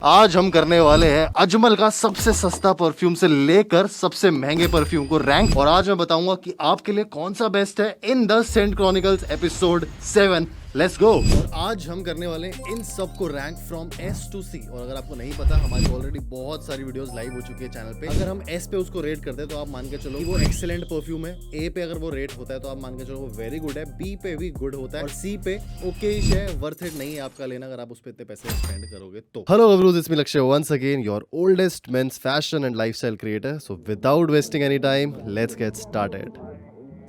आज हम करने वाले हैं अजमल का सबसे सस्ता परफ्यूम से लेकर सबसे महंगे परफ्यूम को रैंक। और आज मैं बताऊंगा कि आपके लिए कौन सा बेस्ट है in the scent chronicles episode 7। Let's go. और आज हम करने वाले हैं इन सब को rank from S to C. और अगर आपको नहीं पता, हमारी ऑलरेडी बहुत सारी वीडियोस लाइव हो चुकी है चैनल पे। अगर हम एस पे उसको रेट करते हैं तो आप मान के चलो वो एक्सीलेंट परफ्यूम है। ए पे अगर वो रेट होता है तो आप मान के चलो वो वेरी गुड है। बी पे भी गुड होता है और सी पे ओके है, वर्थ इट नहीं है आपका लेना अगर आप उस पे इतने पैसे स्पेंड करोगे तो। Hello everyone, it's me Lakshya once again, your oldest men's fashion and lifestyle creator. So without wasting any time, let's get started.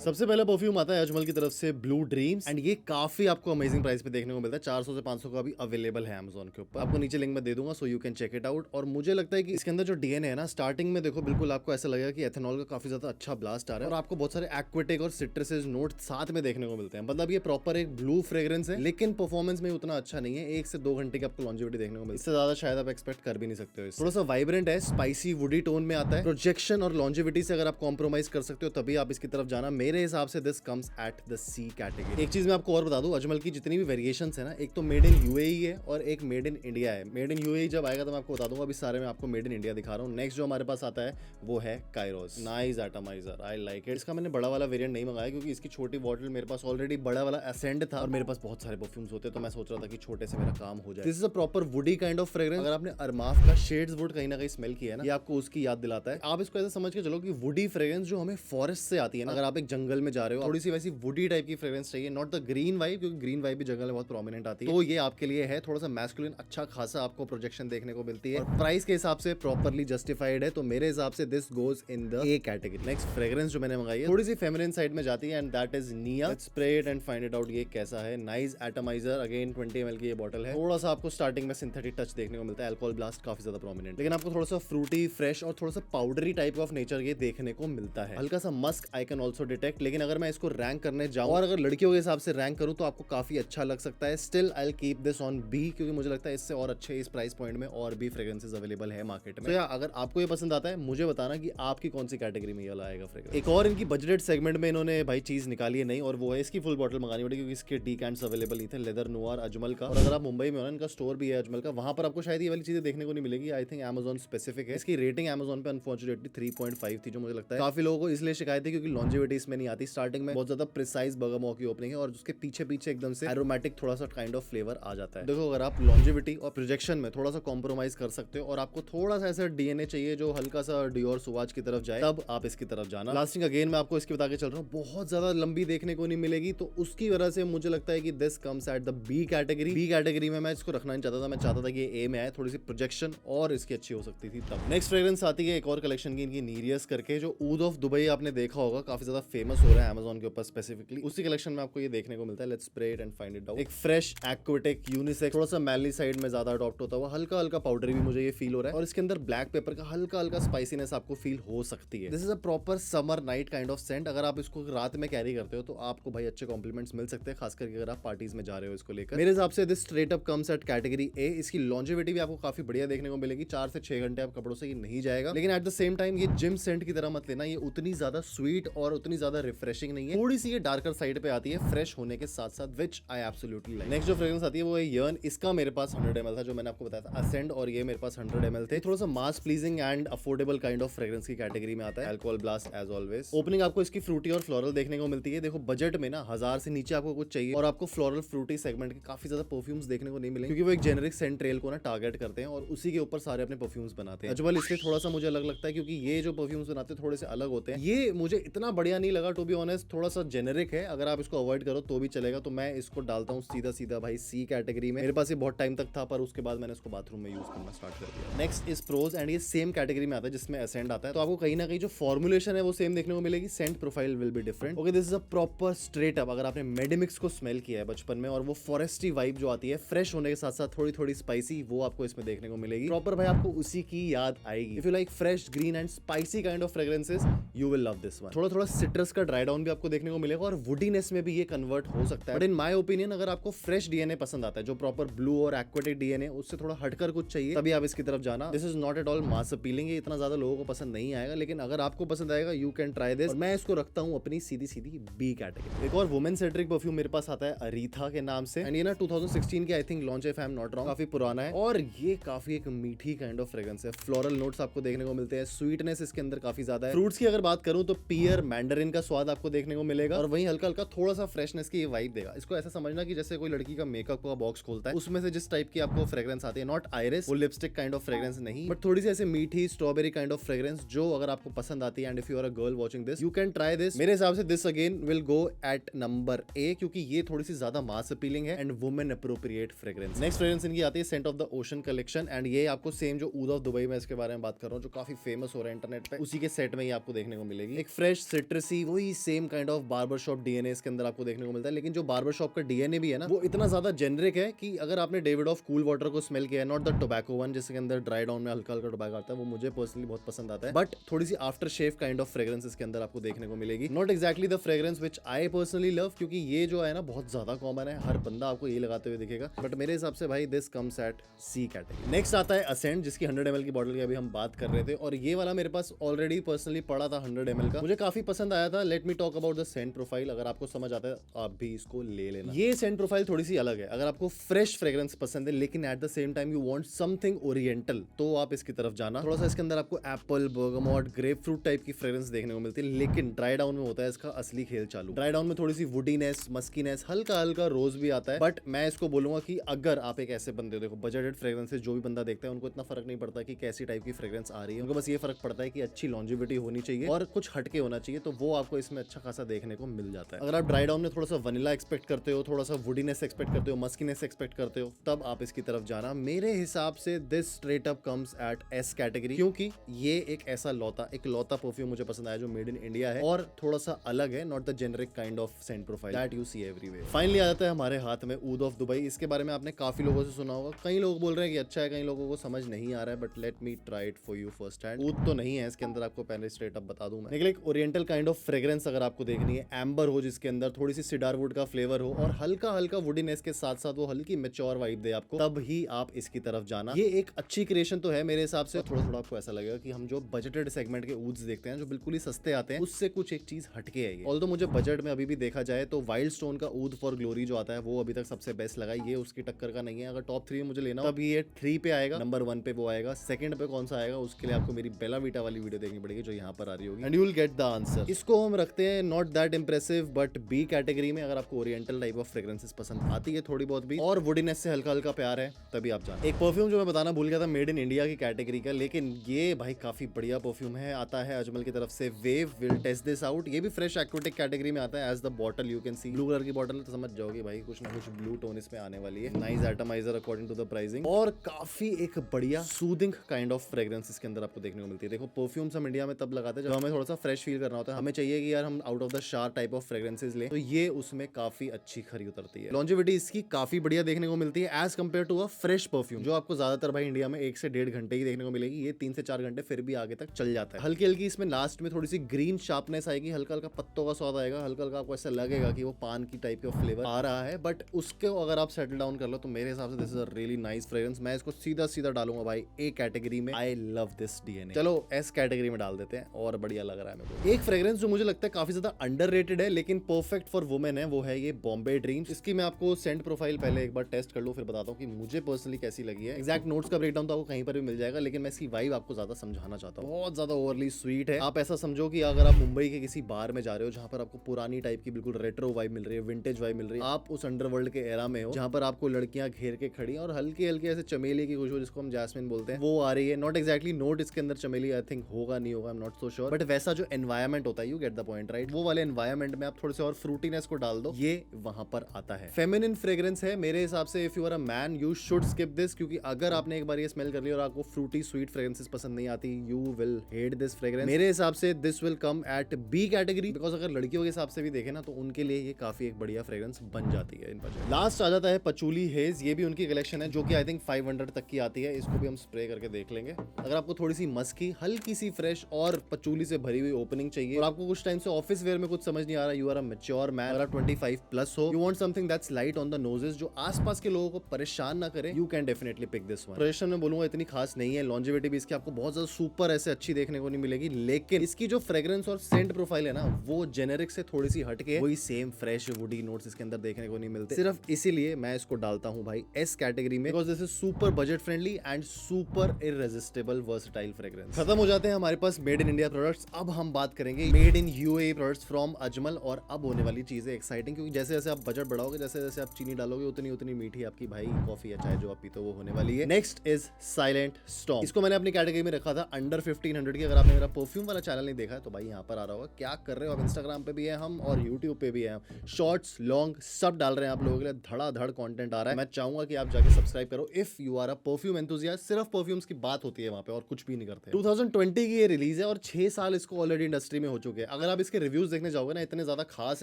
सबसे पहला परफ्यूम आता है अजमल की तरफ से ब्लू ड्रीम्स। एंड ये काफी आपको अमेजिंग प्राइस पे देखने को मिलता है। 400 से 500 का भी अवेलेबल है अमेजोन के ऊपर। आपको नीचे लिंक में दे दूंगा, so you can check it out. और मुझे लगता है कि इसके अंदर जो डीएनए है ना, स्टार्टिंग में देखो बिल्कुल आपको ऐसा लगेगा कि एथेनॉल का काफी ज्यादा अच्छा ब्लास्ट आ रहा है और आपको बहुत सारे एक्वेटिक और सिट्रसेस नोट साथ में देखने को मिलते हैं। मतलब ये प्रॉपर एक ब्लू फ्रेग्रेंस है, लेकिन परफॉर्मेंस में उतना अच्छा नहीं है। 1 से 2 घंटे की आपको लॉन्जिविटी देखने को मिलती है, इससे ज्यादा शायद आप एक्सपेक्ट कर भी नहीं सकते हो। थोड़ा सा वाइब्रेंट है, स्पाइसी वुडी टोन में आता है। प्रोजेक्शन और लॉन्जिविटी से अगर आप कॉम्प्रोमाइज कर सकते हो तभी आप इसकी तरफ जाना। मेरे हिसाब से this comes at the C category. एक चीज मैं आपको और बता दूं, अजमल की जितनी भी वेरिएशंस है ना, एक तो मेड इन यूएई है और एक मेड इन इंडिया है। मेड इन यूएई जब आएगा तो मैं आपको बता दूंगा, अभी सारे में आपको मेड इन इंडिया दिखा रहा हूं। नेक्स्ट जो हमारे पास आता है वो है Kairos. Nice atomiser, I like it. इसका मैंने बड़ा वाला वेरिएंट नहीं मंगाया क्योंकि इसकी छोटी बॉटल मेरे पास ऑलरेडी बड़ा वाला एसेंड था और मेरे पास बहुत सारे परफ्यूम्स होते, तो मैं सोच रहा था कि छोटे से मेरा काम हो जाए। This is a proper woody kind of fragrance. अगर आपने अरमाफ का शेड्स वुड कहीं ना कहीं स्मेल किया है ना, ये आपको उसकी याद दिलाता है। आप इसको ऐसा समझ के चलो कि वुडी फ्रेग्रेंस जो हमें फॉरेस्ट से आती है ना, अगर आप एक जंगल में जा रहे हो, थोड़ी सी वैसी वुडी टाइप की फ्रेग्रेंस चाहिए, नॉट द ग्रीन वाइब, क्योंकि ग्रीन वाइब भी जंगल में बहुत प्रोमिनेंट आती है। तो ये आपके लिए है। थोड़ा सा मैस्कुलिन अच्छा खासा आपको प्रोजेक्शन देखने को मिलती है और प्राइस के हिसाब से प्रॉपर्ली जस्टिफाइड है। तो मेरे हिसाब से this goes in the A category. Next fragrance जो मैंने मंगाई है थोड़ी सी फेमिनिन साइड में जाती है एंड दैट इज निया। Let's spray it and find it out ये कैसा है। नाइस एटमाइजर, अगेन 20 ml की ये बॉटल है। थोड़ा सा आपको स्टार्टिंग में सिंथेटिक टच देखने को मिलता है, अल्कोहल ब्लास्ट काफी ज्यादा प्रोमिनेंट, लेकिन आपको थोड़ा सा फ्रूटी, फ्रेश और थोड़ा सा पाउडरी टाइप ऑफ नेचर ये देखने को मिलता है। हल्का सा Musk I can also detect. लेकिन अगर मैं इसको रैंक करने जाऊं और अगर लड़कियों के हिसाब से रैंक करूं तो आपको काफी अच्छा लग सकता है। Still I will keep this on B, क्योंकि मुझे लगता है इससे और अच्छे इस प्राइस पॉइंट में और भी फ्रेग्रेंसेस अवेलेबल है मार्केट में। तो या अगर आपको ये पसंद आता है मुझे बताना कि आपकी कौन सी कैटेगरी में ये वाला आएगा फ्रेग्रेंस। एक और इनकी बजटेड सेगमेंट में इन्होंने भाई चीज निकाली है नहीं, और वो है इसकी फुल बॉटल मंगानी पड़ी क्योंकि इसके डीकैंट्स अवेलेबल नहीं थे। लेदर नोयर अजमल का। और अगर आप मुंबई में हो ना, इनका स्टोर भी है अजमल का, वहां पर आपको शायद ये वाली चीजें देखने को नहीं मिलेगी। आई थिंक अमेजोन स्पेसिफिक है। इसकी रेटिंग अमेजोन पे अनफॉर्चुनेटली 3.5 थी, जो मुझे लगता है काफी लोगों को इसलिए शिकायत है क्योंकि लॉन्जिविटी इसमें नहीं आती। स्टार्टिंग में बहुत ज्यादा प्रिसाइज बर्गामो की ओपनिंग है और उसके पीछे पीछे एकदम से एरोमेटिक थोड़ा सा काइंड ऑफ फ्लेवर आ जाता है। देखो, अगर आप लॉन्जिविटी और प्रोजेक्शन में थोड़ा सा कॉम्प्रोमाइज कर सकते हो और आपको थोड़ा सा ऐसा डीएनए चाहिए जो हल्का सा डियोर सुवाज की तरफ जाए, तब आप इसकी तरफ जाना। लास्टिंग अगेन मैं आपको इसकी बता के चल रहा हूँ, बहुत ज्यादा लंबी देखने को नहीं मिलेगी, तो उसकी वजह से मुझे लगता है कि this comes at the B category. B category में मैं इसको रखना नहीं चाहता था। मैं चाहता था कि ए में आए, थोड़ी सी प्रोजेक्शन और इसकी अच्छी हो सकती थी तब। नेक्स्ट फ्रेग्रेंस आती है एक और कलेक्शन की, इनकी नीरियस करके, जो ऊद ऑफ दुबई आपने देखा होगा, काफी ज्यादा फेमस हो रहा है अमेजोन के ऊपर स्पेसिफिकली। उसी कलेक्शन में आपको ये देखने को मिलता है। Let's spray it and find it out. एक फ्रेश एक्वेटिक यूनिसेक्स, थोड़ा सा मैली साइड में ज्यादा अडॉप्ट होता हुआ हल्का हल्का पाउडरी भी मुझे ये फील हो रहा है। और इसके अंदर ब्लैक पेपर का हल्का हल्का स्पाइसीनेस आपको फील हो सकती है। This is a proper summer night kind of scent. अगर आप इसको रात में कैरी करते हो तो आपको भाई अच्छे कॉम्प्लीमेंट्स मिल सकते हैं, खास करके अगर आप पार्टीज में जा रहे हो इसको लेकर। मेरे हिसाब से this straight up comes at category A. इसकी लॉन्जिविटी भी आपको काफी बढ़िया देखने को मिलेगी। 4 से 6 घंटे आप कपड़ों से ये नहीं जाएगा, लेकिन एट द सेम टाइम ये जिम सेंट की तरह मत लेना। ये उतनी ज्यादा स्वीट और उतनी ज्यादा रिफ्रेशिंग नहीं है, थोड़ी सी ये डार्कर साइड पे आती है फ्रेश होने के साथ साथ, विच आई एब्सोल्युटली लाइक। नेक्स्ट जो फ्रेग्रेंस आती है वो है यर्न। इसका मेरे पास 100 ml था, जो मैंने आपको बताया था असेंड, और ये मेरे पास 100 ml थे। थोड़ा सा mass pleasing and affordable kind of fragrance की कैटेगरी में आता है। Alcohol blast as always. Opening आपको इसकी फ्रूटी और फ्लोरल देखने को मिलती है। देखो, बजट में ना 1000 से नीचे आपको कुछ चाहिए और आपको फ्लोरल फ्रूटी सेगमेंट के काफी ज्यादा परफ्यूम्स देखने को नहीं मिलेंगे, क्योंकि वो एक जेनेरिक सेंट ट्रेल को ना टारगेट करते हैं और उसी के ऊपर सारे अपने परफ्यूम्स बनाते हैं। अजमल इसलिए थोड़ा सा मुझे अलग लगता है क्योंकि ये जो परफ्यूम्स बनाते हैं थोड़े से अलग होते हैं। ये मुझे इतना बढ़िया नहीं लगा, टू बी ऑनेस्ट। थोड़ा सा जेनेरिक है, अगर आप इसको अवॉइड करो तो भी चलेगा। तो मैं इसको डालता हूँ सीधा सीधा भाई सी कैटेगरी में। मेरे पास ये बहुत टाइम तक था, पर उसके बाद मैंने इसको बाथरूम में यूज करना स्टार्ट कर दिया। नेक्स्ट इज प्रोज, एंड ये सेम कैटेगरी में आता है जिसमें असेंड आता है। तो आपको कहीं ना कहीं जो फॉर्मुलेशन है वो सेम देखने को मिलेगी, Saint profile will be different. Okay, this is a proper straight up. अगर आपने मेडिमिक्स को स्मेल किया है बचपन में, और वो फॉरेस्टी वाइब जो आती है फ्रेश होने के साथ साथ थोड़ी थोड़ी स्पाइसी, वो आपको इसमें देखने को मिलेगी। प्रॉपर भाई आपको उसी की याद आएगी। If you like fresh green and spicy kind of fragrances, you will love this one. थोड़ा थोड़ा सिट्रस फ्लेवर्स का ड्राई डाउन भी आपको देखने को मिलेगा और वुडीनेस में भी ये कन्वर्ट हो सकता है। बट इन माय ओपिनियन अगर आपको फ्रेश डीएनए पसंद आता है, जो प्रॉपर ब्लू और एक्वाटिक डीएनए, उससे थोड़ा हटकर कुछ चाहिए, तभी आप इसकी तरफ जाना। This is not at all mass appealing, ये इतना ज्यादा लोगों को पसंद नहीं आएगा, लेकिन अगर आपको पसंद आएगा यू कैन ट्राई दिस। मैं इसको रखता हूँ अपनी सीधी सीधी बी कैटेगरी। एक और वुमेन सेंट्रिक परफ्यूम मेरे पास आता है अरीथा के नाम से, एंड ये ना 2016 के आई थिंक लॉन्च है, if I am not wrong, काफी पुराना है और ये काफी एक मीठी काइंड ऑफ फ्रेग्रेंस है। फ्लोरल नोट्स आपको देखने को मिलते हैं, स्वीटनेस इसके अंदर काफी ज्यादा है। फ्रूट्स की अगर बात करूं तो पियर मैंडरिन का स्वाद आपको देखने को मिलेगा और वहीं हल्का हल्का थोड़ा सा फ्रेशनेस की वाइब देगा। इसको ऐसा समझना कि जैसे कोई लड़की का मेकअप का बॉक्स खोलता है, उसमें से जिस टाइप की आपको फ्रेग्रेंस आती है, नॉट आयरिस, वो लिपस्टिक काइंड ऑफ फ्रेग्रेंस नहीं, बट थोड़ी सी ऐसे मीठी स्ट्रॉबेरी काइंड ऑफ फ्रेग्रेंस, जो अगर आपको पसंद आती है and if you are a girl watching this you can try this. मेरे हिसाब से this again will go at number A, क्योंकि ये थोड़ी सी ज्यादा मास अपीलिंग है and women appropriate fragrance. Next fragrance इनकी आती है scent of the ocean collection, and ये आपको सेम जो ऊद ऑफ दुबई में इसके बारे में बात कर रहा हूँ, जो काफी फेमस हो रहा है इंटरनेट पे, उसी के सेट में ही आपको देखने को मिलेगी। एक फ्रेश सिट्रसी, वही same kind of barber shop DNA इसके अंदर आपको देखने को मिलता है, लेकिन जो बार्बर शॉप का डीएनए भी है ना, वो इतना ज्यादा जेनरिक है कि अगर आपने डेविड ऑफ कूल वाटर को स्मेल किया है, नॉट द टोबैको वन जिसके अंदर ड्राई डाउन में हल्का हल्का टोबैको आता है, वो मुझे पर्सनली बहुत पसंद आता है, बट थोड़ी सी after shave kind of fragrance इसके अंदर आपको देखने को मिलेगी। Not exactly the fragrance which I personally love, क्योंकि ये जो है ना बहुत ज्यादा कॉमन है, हर बंदा आपको ये लगाते हुए दिखेगा, बट मेरे हिसाब से भाई this comes at C category. Next आता है असेंट, जिसकी 100 ml की बॉटल की अभी हम बात कर रहे थे, और ये वाला मेरे पास ऑलरेडी पर्सनली पड़ा था 100 ml का, मुझे काफी पसंद आया था। Let me talk about the scent profile, अगर आपको समझ आता है आप भी इसको ले लेना। ये सेंट प्रोफाइल थोड़ी सी अलग है, अगर आपको फ्रेश फ्रेग्रेंस पसंद है लेकिन at the same time you want something oriental, तो आप इसकी तरफ जाना। थोड़ा सा इसके अंदर आपको Apple, bergamot, grep fruit type की फ्रेग्रेंस देखने को मिलती है, लेकिन ड्राई डाउन में होता है इसका असली खेल चालू। ड्राई डाउन में थोड़ी सी वुडीनेस, मस्कीनेस, हल्का हल्का रोज भी आता है, बट मैं इसको बोलूंगा कि अगर आप एक ऐसे बंदे हो, देखो बजटेड फ्रेग्रेंसेस जो भी बंदा देखता है उनको इतना फर्क नहीं पड़ता कि कैसी टाइप की फ्रेग्रेंस आ रही है, उनको बस ये फर्क पड़ता है कि अच्छी लॉन्जिविटी होनी चाहिए और कुछ हटके होना चाहिए, तो वो आपको इसमें अच्छा खासा देखने को मिल जाता है। अगर आप ड्राई डाउन में थोड़ा सा वनीला एक्सपेक्ट करते हो, थोड़ा सा वुडीनेस एक्सपेक्ट करते हो, मस्कीनेस एक्सपेक्ट करते हो, तब आप इसकी तरफ जाना। मेरे हिसाब से this straight up comes at S category, क्योंकि ये एक ऐसा एक लौता परफ्यूम मुझे पसंद आया जो मेड इन इंडिया है और थोड़ा सा अलग है, not the generic kind of scent profile that you see everywhere. Finally आ जाता है हमारे हाथ में ऊद ऑफ दुबई। इसके बारे में आपने काफी लोगों से सुना होगा, कई लोग बोल रहे हैं कि अच्छा है, कई लोगों को समझ नहीं आ रहा है, but let me try it for you first hand. ऊद तो नहीं है इसके अंदर, आपको पहले स्ट्रेट अप बता दूं मैं, लेकिन एक ओरिएंटल काइंड ऑफ फ्रेग्रेंस अगर आपको देखनी है, एम्बर हो जिसके अंदर थोड़ी सी सिडार वुड का फ्लेवर हो और हल्का हल्का वुडीनेस के साथ साथ वो हल्की मैच्योर वाइब दे आपको, तब ही आप इसकी तरफ जाना। ये एक अच्छी क्रिएशन तो है मेरे हिसाब से। थोड़ा थोड़ा आपको ऐसा लगेगा कि हम जो बजटेड सेगमेंट के ऊड्स देखते हैं जो बिल्कुल ही सस्ते आते हैं, उससे कुछ एक चीज हटके है। ऑल्दो मुझे बजट में अभी भी देखा जाए तो वाइल्ड स्टोन का ऊद फॉर ग्लोरी जो आता है वो अभी तक सबसे बेस्ट लगा, ये उसकी टक्कर का नहीं है। अगर टॉप 3 मुझे लेना तब ये 3 पे आएगा, नंबर 1 पे वो आएगा, सेकंड पे कौन सा आएगा उसके लिए आपको मेरी बेला वीटा वाली वीडियो देखनी पड़ेगी जो यहाँ पर आ रही होगी, and you will get the answer. इसको हम रखते हैं not that impressive but B category में। अगर आपको ओरिएंटल टाइप ऑफ फ्रेग्रेंसेस पसंद आती है थोड़ी बहुत भी और वुडीनेस से हल्का हल्का प्यार है, तभी आप जाना। एक परफ्यूम जो मैं बताना भूल गया था, मेड इन इंडिया की कैटेगरी का, लेकिन ये भाई काफी बढ़िया परफ्यूम है, आता है अजमल की तरफ से, wave, will test this out. ये भी फ्रेश एक्वाटिक कैटेगरी में आता है, as the bottle you can see. Blue colour की बॉटल है तो समझ जाओगे भाई कुछ ना कुछ ब्लू टोन इसमें आने वाली है। Nice atomiser according to the pricing, और काफी एक बढ़िया सूदिंग काइंड ऑफ फ्रेग्रेंस इसके अंदर आपको देखने को मिलती है। देखो परफ्यूम्स हम इंडिया में तब लगाते हैं जब हमें थोड़ा सा फ्रेश फील करना होता है, हमें चाहिए कि यार हम आउट ऑफ द शार टाइप ऑफ फ्रेग्रेंसेस ले, तो ये उसमें काफी अच्छी खरी उतरती है। लॉन्जिविटी इसकी काफी बढ़िया देखने को मिलती है as compare to a fresh perfume, जो आपको ज्यादातर भाई इंडिया में 1 से 1.5 घंटे ही देखने को मिलेगी। ये 3 से 4 घंटे फिर भी आगे तक चल जाता है। हल्की हल्की इसमें लास्ट में थोड़ी सी ग्रीन शार्पनेस आएगी, हल्का हल्का पत्तों का स्वाद आएगा, हल्का हल्का आपको ऐसा लगेगा कि वो पान की टाइप का फ्लेवर आ रहा है, बट उसको अगर आप सेटल डाउन कर लो तो मेरे हिसाब से this is a really nice fragrance. मैं इसको सीधा सीधा डालूंगा भाई ए कैटेगरी में। I love this DNA. चलो एस कैटेगरी में डाल देते हैं, और बढ़िया लग रहा है मेरे को। एक फ्रेग्रेंस जो मुझे लगता है काफी ज्यादा अंडररेटेड है लेकिन परफेक्ट फॉर वुमेन है, वो है ये बॉम्बे ड्रीम्स। इसकी मैं आपको सेंट प्रोफाइल पहले एक बार टेस्ट कर लूं, फिर बताता हूँ कि मुझे पर्सनली कैसी लगी है। एग्जैक्ट नोट्स का ब्रेकडाउन तो आपको कहीं पर भी मिल जाएगा, लेकिन मैं इसकी वाइब आपको ज्यादा समझाना चाहता हूँ। बहुत ज्यादा ओवरली स्वीट है। आप ऐसा समझो कि अगर आप मुंबई के किसी बार में जा रहे हो जहां पर आपको पुरानी टाइप की बिल्कुल रेट्रो वाइब मिल रही है, विंटेज वाइब मिल रही है, आप उस अंडरवर्ल्ड के एरा में हो जहां पर आपको लड़कियां घेर के खड़ी और हल्की हल्की ऐसे चमेली की खुशबू जिसको हम जैस्मिन बोलते हैं वो आ रही है। नॉट एक्जैक्टली नोट इसके अंदर चमेली आई थिंक होगा नहीं होगा, I am not so sure, but वैसा जो एनवायरमेंट होता है, you get the point right, वो वाले एनवायरमेंट में आप थोड़े से और फ्रूटीनेस को डाल दो, ये वहां पर आता है। फेमिनिन फ्रेग्रेंस है मेरे हिसाब से। If you are a man you should skip this, क्योंकि अगर आपने एक बार ये स्मेल कर लिया और आपको फ्रूटी स्वीट फ्रेग्रेंसेस पसंद नहीं आती, you will hate this fragrance. मेरे हिसाब से this will come at B category, because अगर लड़कियों के हिसाब से भी देखें ना तो उनके लिए ये काफी एक बढ़िया फ्रेग्रेंस बन जाती है इन बजट। लास्ट आ जाता है पचूली हेज। ये भी उनकी कलेक्शन है जो कि आई थिंक 500 तक की आती है। इसको भी हम स्प्रे करके देख लेंगे। अगर आपको थोड़ी सी मस्की, हल्की सी फ्रेश और पचूली से भरी हुई ओपनिंग चाहिए और आपको कुछ कुछ टाइम से ऑफिस वेयर में कुछ समझ नहीं आ रहा, you are a mature man, अगर 25 प्लस हो, you want something that's light on the noses, जो आसपास के लोगों को परेशान ना करे, you can definitely pick this one. Projection में बोलूंगा इतनी खास नहीं है, लॉन्जेविटी भी इसकी आपको बहुत ज्यादा सुपर ऐसे अच्छी देखने को नहीं मिलेगी, लेकिन इसकी जो फ्रेग्रेंस और सेंट प्रोफाइल है ना, वो जेनेरिक से थोड़ी सी हटके वही सेम फ्रेश वुडी नोट्स इसके अंदर देखने को नहीं मिलते। सिर्फ इसीलिए मैं इसको डालता हूं भाई एस कैटेगरी में, because this is super budget friendly and super irresistible versatile fragrance. खत्म हो जाते हैं हमारे पास मेड इन इंडिया प्रोडक्ट्स, अब हम बात करेंगे made in UAE products from Ajmal. और अब होने वाली चीजें एक्साइटिंग, क्योंकि जैसे जैसे आप बजट बढ़ाओगे, जैसे जैसे आप चीनी डालोगे, उतनी उतनी मीठी आपकी भाई कॉफी या चाय जो आप पीते हो वो होने वाली है। Next is silent storm. इसको मैंने अपनी कैटेगरी में रखा था अंडर 1500 की। अगर आपने मेरा परफ्यूम वाला चैनल नहीं देखा है तो भाई यहाँ पर आ रहा होगा, क्या कर रहे हो आप, इंस्टाग्राम पे भी है हम और यूट्यूब पे भी है हम, शॉर्ट्स लॉन्ग सब डाल रहे हैं आप लोगों के लिए, धड़ाधड़ कंटेंट आ रहा है। मैं चाहूंगा कि आप जाके सब्सक्राइब करो if you are a perfume enthusiast. सिर्फ परफ्यूम्स की बात होती है वहां पे और कुछ भी नहीं करते। 2020 की ये रिलीज है और 6 साल इसको ऑलरेडी इंडस्ट्री में हो चुके हैं। अगर आप इसके रिव्यूज देखने जाओगे ना, इतने ज्यादा खास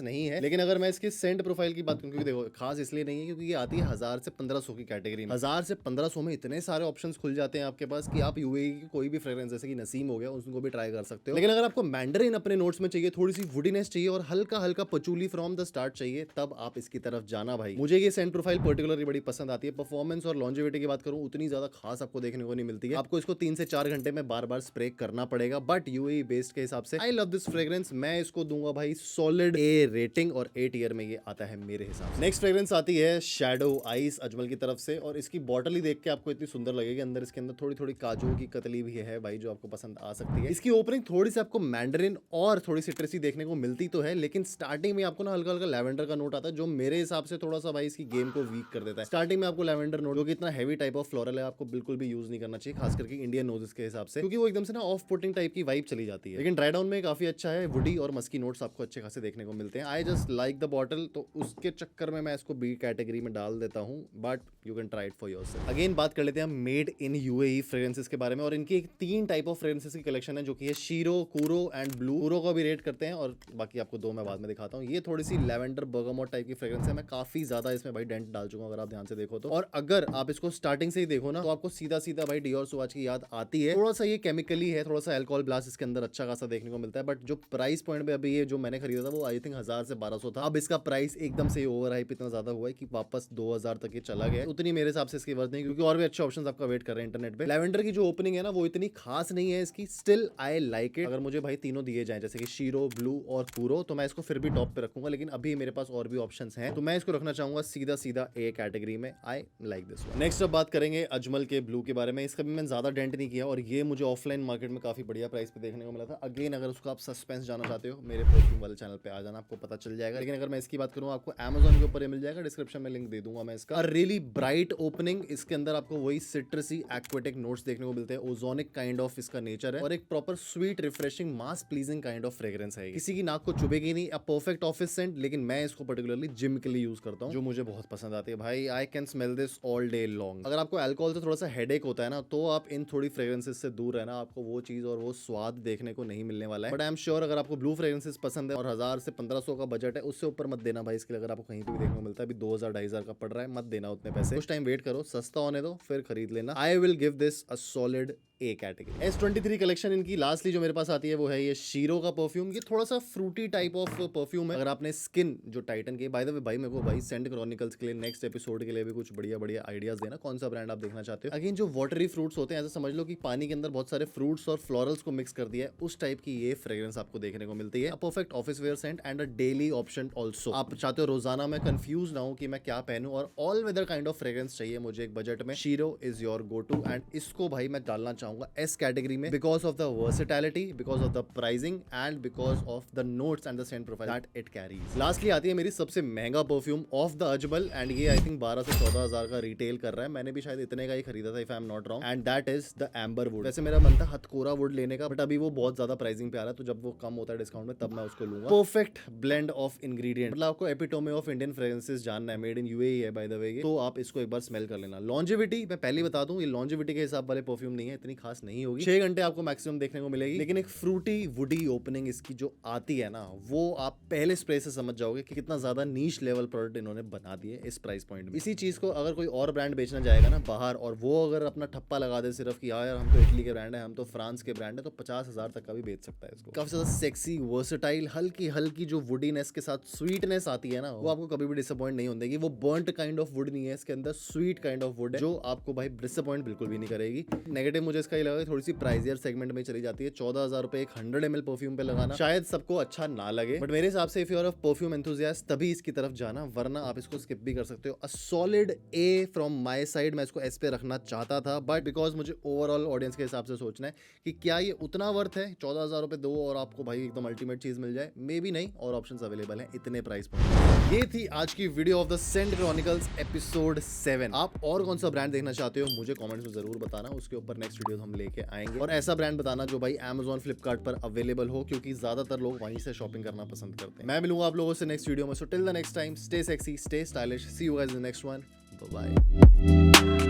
नहीं है, लेकिन अगर मैं इसकी सेंट प्रोफाइल की बात करूं, क्योंकि देखो खास इसलिए नहीं है क्योंकि ये आती है 1000 से 1500 की कैटेगरी में। 1000 से 1500 में इतने सारे ऑप्शंस खुल जाते हैं आपके पास कि आप यूएई की कोई भी फ्रेग्रेंस, जैसे कि नसीम हो गया, उसको भी ट्राई कर सकते हो। लेकिन अगर आपको मैंडरिन अपने नोट्स में चाहिए, थोड़ी सी वुडीनेस चाहिए और हल्का हल्का पचूली फ्रॉम द स्टार्ट चाहिए, तब आप इसकी तरफ जाना भाई। मुझे ये सेंट प्रोफाइल पर्टिकुलरली बड़ी पसंद आती है। परफॉर्मेंस और लॉन्जेविटी की बात करूं, उतनी ज्यादा खास आपको देखने को नहीं मिलती है। आपको इसको 3 से 4 घंटे में बार बार स्प्रे करना पड़ेगा, बट यूएई बेस्ड के हिसाब से आई लव दिस फ्रेग्रेंस। मैं इसको दूंगा भाई सॉलिड ए रेटिंग और ए टियर में ये आता है मेरे हिसाब से। नेक्स्ट फ्रेग्रेंस आती है शैडो आइस अजमल की तरफ से, और इसकी बॉटल ही देख के आपको इतनी सुंदर लगेगी। अंदर इसके अंदर थोड़ी थोड़ी काजू की कतली भी है भाई, जो आपको पसंद आ सकती है। इसकी ओपनिंग थोड़ी सी आपको मैंडरिन और थोड़ी सिट्रसी देखने को मिलती तो है, लेकिन स्टार्टिंग में आपको ना हल्का हल्का लैवेंडर का नोट आता है, जो मेरे हिसाब से थोड़ा सा भाई इसकी गेम को वीक कर देता है। स्टार्टिंग में आपको लैवेंडर नोट, जो कि इतना हैवी टाइप ऑफ फ्लोरल है, आपको बिल्कुल भी यूज नहीं करना चाहिए, खास करके इंडियन नोजेस के हिसाब से, क्योंकि वो एकदम से ना ऑफ पुटिंग टाइप की वाइब चली जाती है। लेकिन ड्राई डाउन में काफी अच्छा है, वुडी और मस्की नोट्स आपको अच्छे खासे देखने को मिलते हैं। I just like the bottle, तो उसके चक्कर में मैं इसको बी कैटेगरी में डाल देता हूं, but you can try it for yourself. Again बात कर लेते हैं मेड इन यूएई फ्रेग्रेंसेस के बारे में, और इनकी एक 3 टाइप ऑफ फ्रेग्रेंसेस की कलेक्शन है, जो कि है शीरो, कूरो एंड ब्लू। कूरो को भी रेट करते हैं और बाकी आपको 2 मैं बाद में दिखाता हूं। ये थोड़ी सी लैवेंडर बर्गामोट टाइप की फ्रेग्रेंस है। मैं काफी ज्यादा इसमें भाई डेंट डाल चुका हूं, अगर आप ध्यान से देखो तो। और अगर आप इसको स्टार्टिंग से ही देखो ना, तो आपको सीधा सीधा भाई डियोर सुआज की याद आती है। थोड़ा सा ये केमिकली है, थोड़ा सा अल्कोहल ब्लास्ट इसके अंदर अच्छा खासा देखने को मिलता है, बट जो प्राइस पॉइंट पे अभी ये जो मैंने खरीदा था वो आई थिंक 1000 से 1200 था। अब इसका प्राइस एकदम से ओवर हाइप इतना ज्यादा हुआ है कि वापस 2000 तक ये चला गया। उतनी मेरे हिसाब से इसकी वर्थ नहीं, क्योंकि और भी अच्छे ऑप्शंस आपका वेट कर रहे हैं इंटरनेट पे। लैवेंडर की जो ओपनिंग है ना, वो इतनी खास नहीं है इसकी, स्टिल आई लाइक इट। अगर मुझे भाई तीनों दिए जाएं, जैसे कि शीरो, ब्लू और कूरो, तो मैं इसको फिर भी टॉप पे रखूंगा, लेकिन अभी मेरे पास और भी ऑप्शंस हैं, तो मैं इसको रखना चाहूंगा सीधा सीधा ए कैटेगरी में। I like this one. Next अब बात करेंगे अजमल के ब्लू के बारे में। इसका भी मैंने ज्यादा डेंट नहीं किया, और ये मुझे ऑफलाइन मार्केट में काफी बढ़िया प्राइस पे देखने को मिला था। अगेन अगर उसको आप सस्पेंस जाना चाहते हो, मेरे परफ्यूम वाले चैनल पे आ जाना, आपको पता चल जाएगा। लेकिन अगर मैं इसकी बात करूं, आपको Amazon के ऊपर ये मिल जाएगा, डिस्क्रिप्शन में लिंक दे दूंगा मैं इसका। रियली ब्राइट ओपनिंग, इसके अंदर आपको वही सिट्रसी एक्वेटिक नोट्स देखने को मिलते हैं, ओजोनिक काइंड ऑफ इसका नेचर है, और एक proper sweet refreshing mass pleasing kind of fragrance है। किसी की नाक को चुभेगी नहीं, अ परफेक्ट ऑफिस सेंट, लेकिन मैं इसको पर्टिकुलरली जिम के लिए यूज करता हूं, जो मुझे बहुत पसंद आती है भाई। I can smell this all day long. अगर आपको अल्कोहल से थोड़ा सा हेडेक होता है ना, तो आप इन थोड़ी फ्रेग्रेंसेस से दूर रहना, आपको वो चीज और वो स्वाद देखने को नहीं मिलने वाला है। बट आई एम श्योर अगर आपको ब्लू फ्रेग्रेंसेस पसंद है और 1000 से 1500 का बजट है, उससे ऊपर मत देना भाई इसके लिए। अगर आपको कहीं पे भी देखने को मिलता है, अभी 2000-2500 का पड़ रहा है, मत देना उतने पैसे। कुछ टाइम वेट करो, सस्ता होने दो, फिर खरीद लेना। I will give this a solid A category. S23 collection इनकी लास्टली जो मेरे पास आती है वो है ये शीरो का परफ्यूम। ये थोड़ा सा फ्रूटी टाइप ऑफ परफ्यूम है। अगर आपने स्किन जो टाइटन के, बाय द वे भाई मेरे को भाई सेंट क्रॉनिकल्स के लिए नेक्स्ट एपिसोड के लिए भी कुछ बढ़िया बढ़िया आइडियाज देना, कौन सा ब्रांड आप देखना चाहते हो। अगेन जो वाटरी फ्रूट्स होते हैं, ऐसा समझ लो कि पानी के अंदर बहुत सारे फ्रूट्स और फ्लोरल्स को मिक्स कर दिया है, उस टाइप की ये फ्रेग्रेंस आपको देखने को मिलती है। Perfect office wear scent and a daily option also. आप चाहते हो रोजाना मैं कंफ्यूज ना हूं कि मैं क्या पहनूं, और all weather kind of fragrance चाहिए मुझे एक बजट में, Shero is your go to. And इसको भाई मैं डालना चाहूंगा एस कैटेगरी में, because of the versatility, because of the pricing and because of the notes and the scent profile that it carries. Lastly आती है मेरी सबसे महंगा perfume of the Ajmal, and ये आई थिंक 12 से 14 हजार का रिटेल कर रहा है। मैंने भी शायद इतने का ही खरीदा था, if I am not wrong, and that is the amber would. वैसे मेरा मन था हथकोरा वुड लेने का, बट अभी वो बहुत ज्यादा प्राइसिंग पे आ रहा है, तो जब वो कम होता है डिस्काउंट में, तब मैं उसको लूंगा। परफेक्ट ब्लेंड ऑफ इंग्रेडिएंट, मतलब आपको एपिटोमी ऑफ इंडियन फ्रेग्रेंसेस जानना है, मेड इन यूएई है बाय द वे, तो आप इसको एक बार स्मेल कर लेना। लॉन्जेविटी मैं पहले बता दूं, ये लॉन्जेविटी के हिसाब वाले परफ्यूम नहीं है, इतनी खास नहीं होगी। 6 घंटे आपको मैक्सिमम देखने को मिलेगी, लेकिन एक फ्रूटी वुडी ओपनिंग इसकी जो आती है ना, वो आप पहले स्प्रे से समझ जाओगे कि कितना ज्यादा नीश लेवल प्रोडक्ट इन्होंने बना दिए इस प्राइस पॉइंट में। इसी चीज को अगर कोई और ब्रांड बेचना जाएगा ना बाहर, और वो अगर अपना ठप्पा लगा दे सिर्फ कि यार हम तो इटली के ब्रांड है, हम तो फ्रांस के ब्रांड है, तो 50,000 तक का भी बेच सकता है इसको। काफी ज्यादा सेक्सी, वर्सेटाइल, हल्की हल्की जो वुडीनेस के साथ स्वीटनेस आती है ना, वो आपको कभी भी डिसअपॉइंट नहीं होने देगी। वो बर्न्ट काइंड ऑफ वुड नहीं है, इसके अंदर स्वीट काइंड ऑफ वुड है, जो आपको भाई डिसअपॉइंट बिल्कुल भी नहीं करेगी। नेगेटिव मुझे इसका ये लगा थोड़ी सी प्राइसियर सेगमेंट में चली जाती है। 14,000 रुपए एक 100 ml परफ्यूम पे लगाना शायद सबको अच्छा ना लगे, बट मेरे हिसाब से if you are a perfume enthusiast तभी इसकी तरफ जाना, वरना आप इसको स्किप भी कर सकते हो। A solid A from my side. मैं इसको एस पे रखना चाहता था, बट बिकॉज मुझे ओवरऑल ऑडियंस के हिसाब से सोचना है कि क्या ये उतना वर्थ है। 14,000 रुपए दो और आपको भाई एकदम अल्टीमेट चीज मिल जाए, मे बी नहीं, और ऑप्शंस अवेलेबल हैं इतने प्राइस पॉइंट। ये थी आज की video of the scent chronicles episode 7। आप और कौन सा ब्रांड देखना चाहते हो मुझे कमेंट्स में जरूर बताना, उसके ऊपर नेक्स्ट वीडियो हम लेके आएंगे। और ऐसा ब्रांड बताना जो भाई Amazon, फ्लिपकार्ट पर अवेलेबल हो, क्योंकि ज्यादातर लोग वहीं से शॉपिंग करना पसंद करते हैं। मैं मिलूंगा आप लोगों से नेक्स्ट वीडियो में। So till the next time, stay sexy, stay stylish, see you guys in the next one, bye bye.